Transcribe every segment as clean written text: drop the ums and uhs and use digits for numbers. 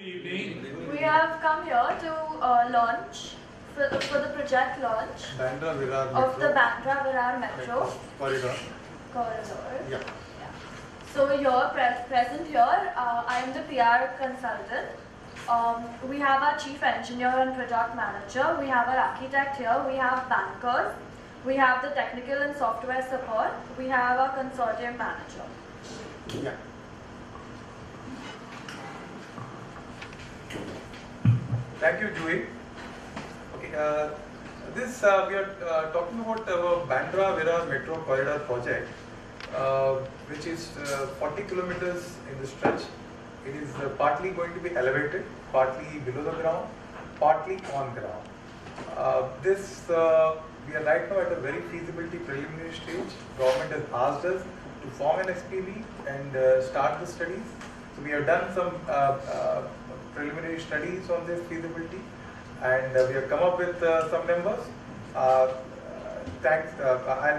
evening. We have come here to launch, for the project launch of the Bandra Virar Metro Corridor. Yeah. So here, present here, I am the PR consultant. We have our chief engineer and product manager. We have our architect here. We have bankers. We have the technical and software support. We have our consortium manager. Yeah. Thank you, Joey. Okay, we are talking about our Bandra Virar Metro Corridor project, which is 40 kilometers in the stretch. It is partly going to be elevated, partly below the ground, partly on ground. We are right now at a very feasibility preliminary stage. Government has asked us to form an SPV and start the studies. So we have done some preliminary studies on this feasibility, and we have come up with some numbers. I'll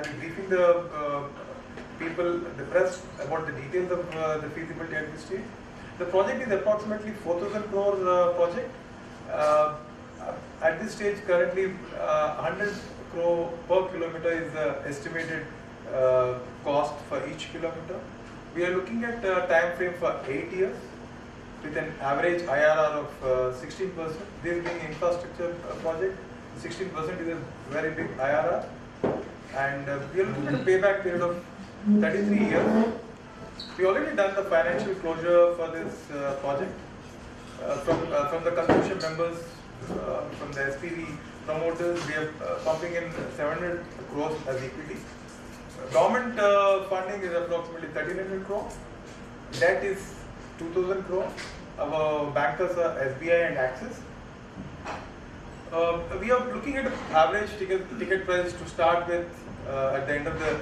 be briefing the people, the press, about the details of the feasibility at this stage. The project is approximately 4,000 crore project. At this stage, currently 100 crore per kilometer is the estimated cost for each kilometer. We are looking at a time frame for 8 years with an average IRR of 16%. This being infrastructure project, 16% is a very big IRR. And we are looking at a payback period of 33 years. We already done the financial closure for this project from the consortium members, from the SPV promoters. We are pumping in 700 crores as equity. Government funding is approximately 1,300 crore. Debt is 2,000 crore. Our bankers are SBI and Axis. We are looking at an average ticket price to start with at the end of the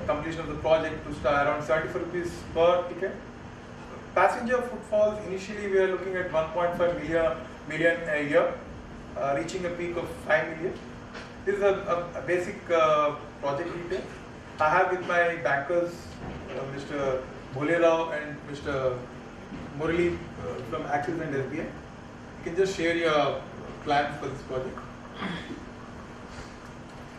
completion of the project to start around 75 rupees per ticket. Passenger footfalls, initially we are looking at 1.5 million a year, reaching a peak of 5 million. This is a basic project detail. I have with my bankers Mr. Bhole Rao and Mr. Murali from Axis and SBI. You can just share your plans for this project.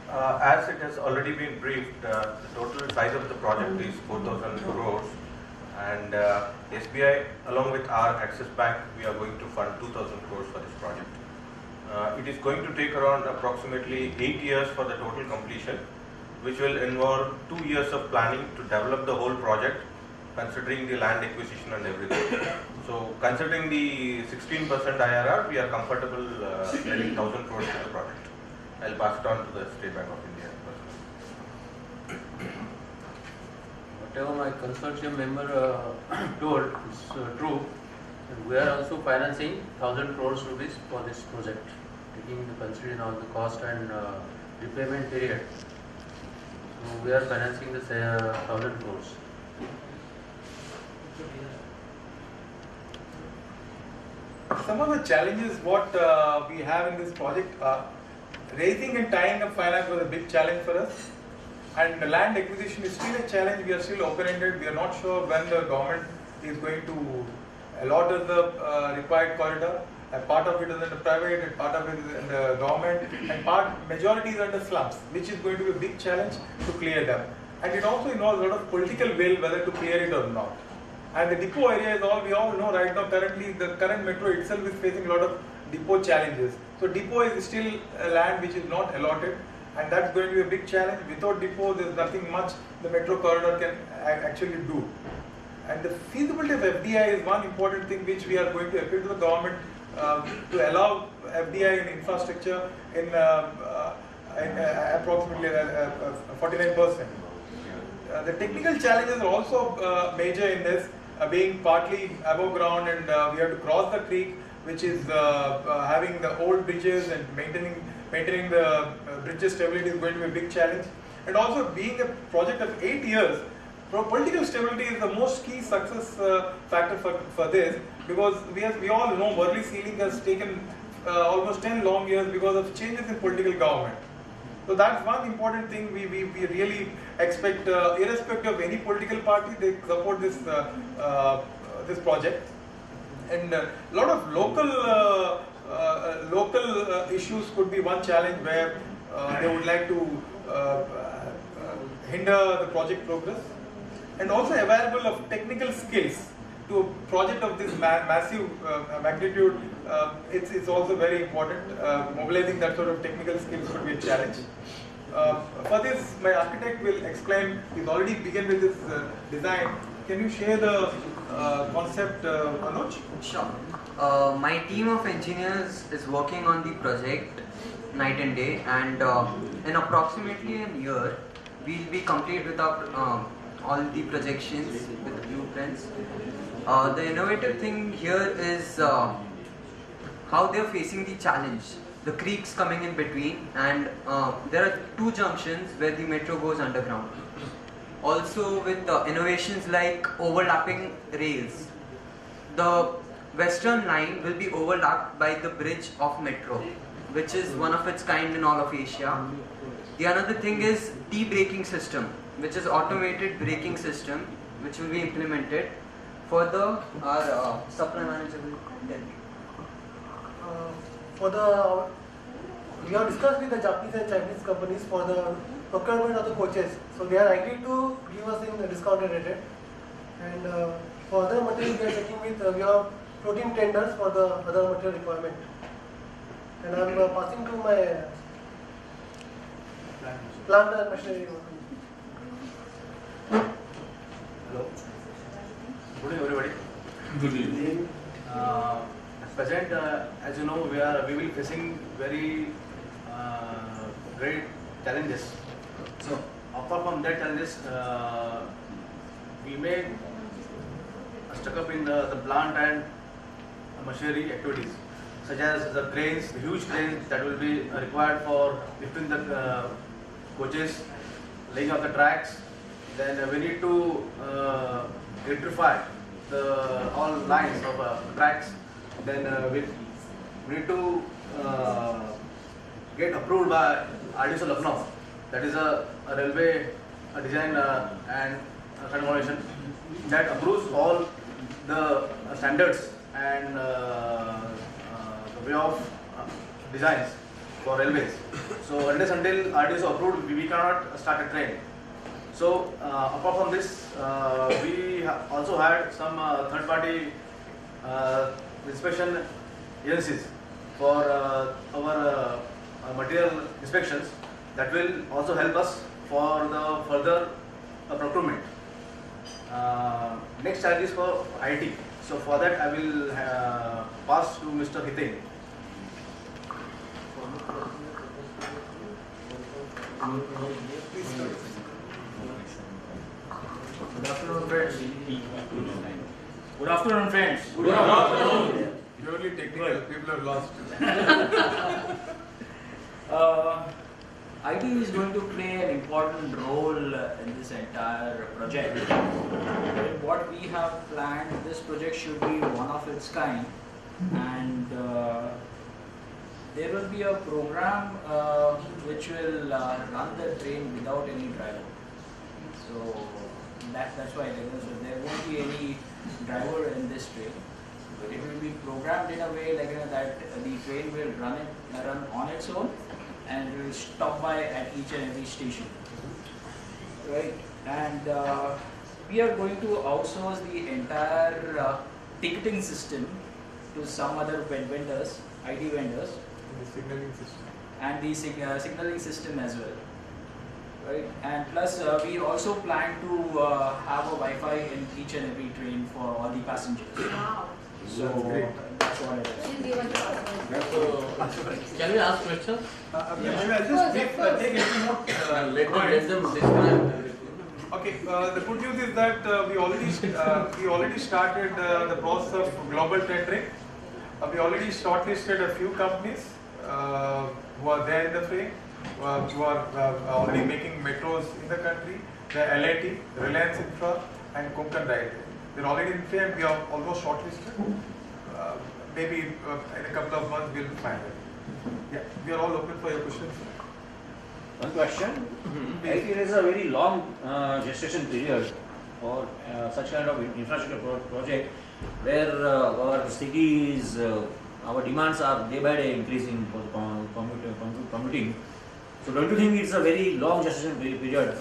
As it has already been briefed, the total size of the project is 4,000 crores, and SBI along with our Axis Bank, we are going to fund 2,000 crores for this project. It is going to take around approximately 8 years for the total completion, which will involve 2 years of planning to develop the whole project, considering the land acquisition and everything. So considering the 16% IRR, we are comfortable getting 1,000 crores to the project. I'll pass it on to the State Bank of India. Whatever my consortium member told is true. And we are also financing 1,000 crores rupees for this project, taking into consideration all the cost and repayment period. So we are financing this 1,000 crores. Some of the challenges what we have in this project, raising and tying up finance was a big challenge for us, and the land acquisition is still a challenge. We are still open-ended. We are not sure when the government is going to allot us the required corridor. A part of it is under private, and part of it is in the government, and majority is under slums, which is going to be a big challenge to clear them. And it also involves a lot of political will whether to clear it or not. And the depot area is we all know right now, currently the current metro itself is facing a lot of depot challenges. So depot is still a land which is not allotted, and that's going to be a big challenge. Without depot, there's nothing much the metro corridor can actually do. And the feasibility of FDI is one important thing which we are going to appeal to the government to allow FDI in infrastructure in approximately 49%. The technical challenges are also major in this, being partly above ground, and we have to cross the creek, which is having the old bridges, and maintaining the bridges stability is going to be a big challenge. And also being a project of 8 years, political stability is the most key success factor for this, because we all know Worli sealing has taken almost 10 long years because of changes in political government. So that's one important thing we really expect, irrespective of any political party, they support this this project. And a lot of local issues could be one challenge where they would like to hinder the project progress. And also available of technical skills to a project of this massive magnitude, it's also very important. Mobilizing that sort of technical skills could be a challenge. For this, my architect will explain. He's already begun with his design. Can you share the concept, Manoj? Sure. My team of engineers is working on the project night and day, and in approximately a year, we'll be complete with our all the projections with the blueprints. The innovative thing here is how they're facing the challenge. The creeks coming in between, and there are two junctions where the metro goes underground. Also with innovations like overlapping rails. The western line will be overlapped by the bridge of metro, which is one of its kind in all of Asia. The another thing is T-braking system, which is automated braking system, which will be implemented. Further, our supply manager will tell you. We have discussed with the Japanese and Chinese companies for the procurement of the coaches. So they are agreed to give us in a discounted rate. And for other materials, we are checking with, we have floating tenders for the other material requirement. And I am passing to my plant and machinery. Hello. Good evening, everybody. Good evening. At present, as you know, we will be facing very great challenges. So, apart from that challenges, we may stuck up in the plant and machinery activities, such as the cranes, the huge cranes that will be required for lifting the coaches, laying out the tracks. Then we need to electrify all lines of tracks. Then we need to get approved by RDSO Lucknow. That is a railway design and conformation that approves all the standards and the way of designs for railways. So unless until RDSO approved, we cannot start a train. So apart from this, we also had some third-party inspection agencies for our material inspections that will also help us for the further procurement. Next charge is for IT. So for that I will pass to Mr. Hiten. Good afternoon, friends. Good afternoon, friends. Good afternoon. Purely technical, people are lost. IT is going to play an important role in this entire project. What we have planned, this project should be one of its kind, and there will be a program which will run the train without any driver. So that's why there won't be any driver in this train, but it will be programmed in a way like that the train will run on its own and will stop by at each and every station, right? And we are going to outsource the entire ticketing system to some other vendors, IT vendors, The signaling system. and the signaling system as well, right? And plus we also plan to have a Wi-Fi in each and every train for all the passengers. Wow. So that's what it is. Can we ask questions? Maybe I'll just take a little more Let them describe. Okay, the good news is that we already started the process of global tendering. We already shortlisted a few companies who are there in the frame, who are already making metros in the country. The LIT, Reliance Infra, and Konkan Railway. They're already in frame. We are almost shortlisted. Maybe in a couple of months we'll find it. Yeah, we are all open for your questions. One question. It is a very long gestation period for such kind of infrastructure project. where our city is, our demands are day by day increasing for commuting. So don't you think it's a very long gestation period?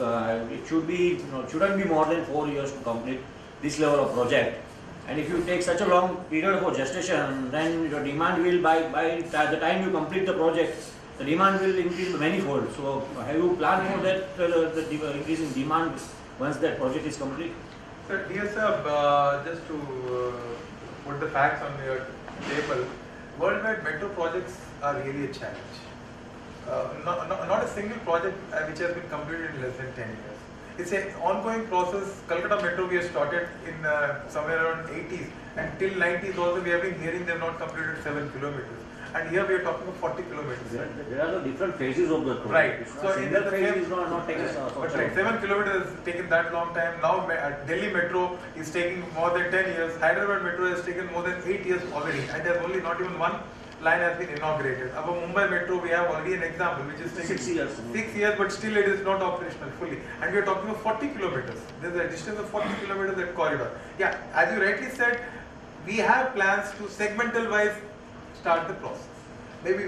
It should be, shouldn't be more than 4 years to complete this level of project. And if you take such a long period for gestation, then your demand will, by the time you complete the project, the demand will increase manifold. So have you planned for that, the increase in demand once that project is complete? Sir, dear sir, just to put the facts on your table, worldwide metro projects are really a challenge. Not a single project which has been completed in less than 10 years. It's an ongoing process. Calcutta Metro we have started in somewhere around 80s, and till 90s also we have been hearing they have not completed 7 kilometers. And here we are talking of 40 kilometers. There are the different phases of the project. Right. So in the phase is not taking but right, 7 kilometers has taken that long time. Now Delhi Metro is taking more than 10 years. Hyderabad Metro has taken more than 8 years already, and there is only not even one line has been inaugurated. Our Mumbai Metro, we have already an example which is taking 6 years. 6 years, but still it is not operational fully. And we are talking of 40 kilometers. There is a distance of 40 kilometers that corridor. Yeah, as you rightly said, we have plans to segmental wise start the process. Maybe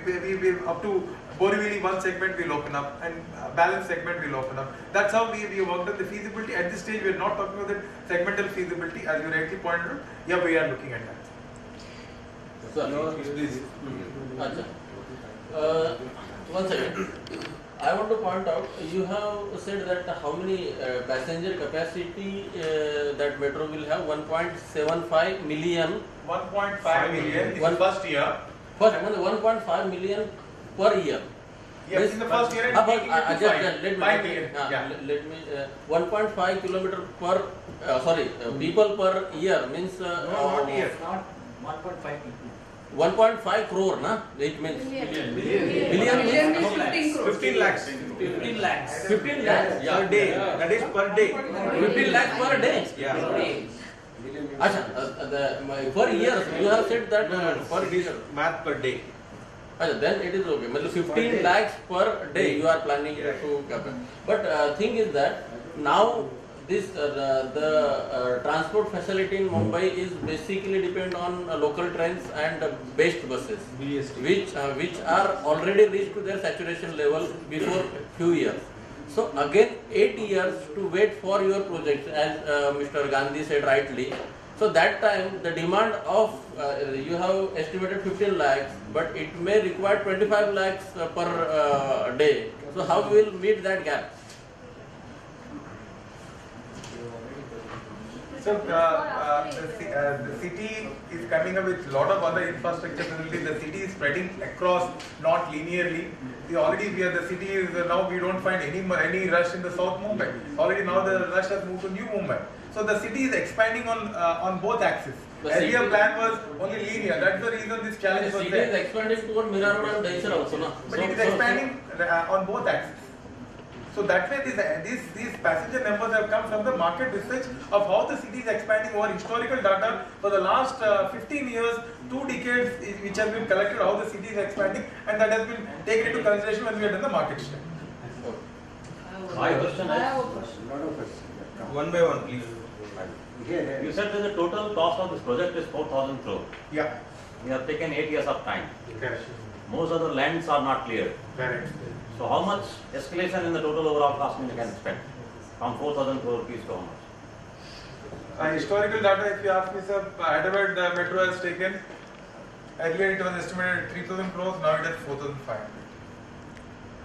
up to Borivali one segment will open up and balance segment will open up. That's how we worked on the feasibility. At this stage, we are not talking about the segmental feasibility, as you rightly pointed out. Yeah, we are looking at that. Sir, please. One second. I want to point out, you have said that how many passenger capacity that metro will have? 1.75 million. 1.5 million in the first year. First, 1.5 million per year. Yes, in the first year, and let me 1.5 kilometer per people per year means not year. Not 1.5 people. 1.5 crore, na? It means billion means 15 lakhs. 15 lakhs. 15 lakhs Per day. That is per day. 15 lakhs per day. Yeah. Per year, you have said that per year. Math per day. Then it is okay. 15 lakhs per day you are planning to cover. But thing is that now this the transport facility in Mumbai is basically depend on local trains and based buses, which are already reached to their saturation level before few years. So again 8 years to wait for your project, as Mr. Gandhi said rightly. So that time the demand of you have estimated 15 lakhs, but it may require 25 lakhs per day. So how we will meet that gap? So the city is coming up with a lot of other infrastructure facilities. The city is spreading across, not linearly. The city is now we don't find any rush in the South Mumbai. Already now the rush has moved to New Mumbai. So the city is expanding on both axes. Earlier plan was only linear. That's the reason this challenge was there. The city is expanding toward Mira Road and Daisar also, no? But it is expanding on both axes. So that way these passenger numbers have come from the market research of how the city is expanding over historical data for the last 15 years, 2 decades which have been collected how the city is expanding, and that has been taken into consideration when we have done the market study. My question is, One by one, please. you said that the total cost of this project is 4,000 crore. Yeah. We have taken 8 years of time. Correct. Most of the lands are not cleared. Correct. So how much escalation in the total overall cost we can expect? From 4,000 crore rupees to how much? Historical data, if you ask me, sir, Hyderabad Metro has taken, earlier it was estimated at 3,000 crores, now it is 4,500.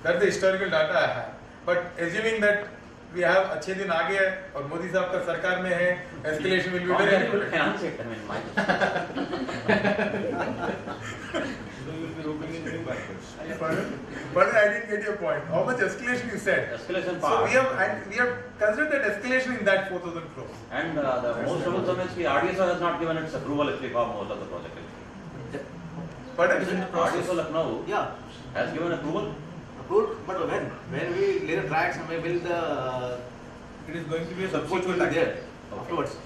That's the historical data I have. But assuming that we have अच्छे दिन आगे है और मोदी साहब का सरकार में है, escalation will be very important. Finance it, I mean, my So you will be roping in new backwards. But I didn't get your point. How much escalation you said? escalation So part. we have considered that escalation in that 4,000 crores. And the most of the means the RDSO has not given its approval actually for most of the project. But RDSO Lucknow Yeah, has given approval. approved, but when we lay the tracks and we build the It is going to be a support will subsequent be action. there afterwards.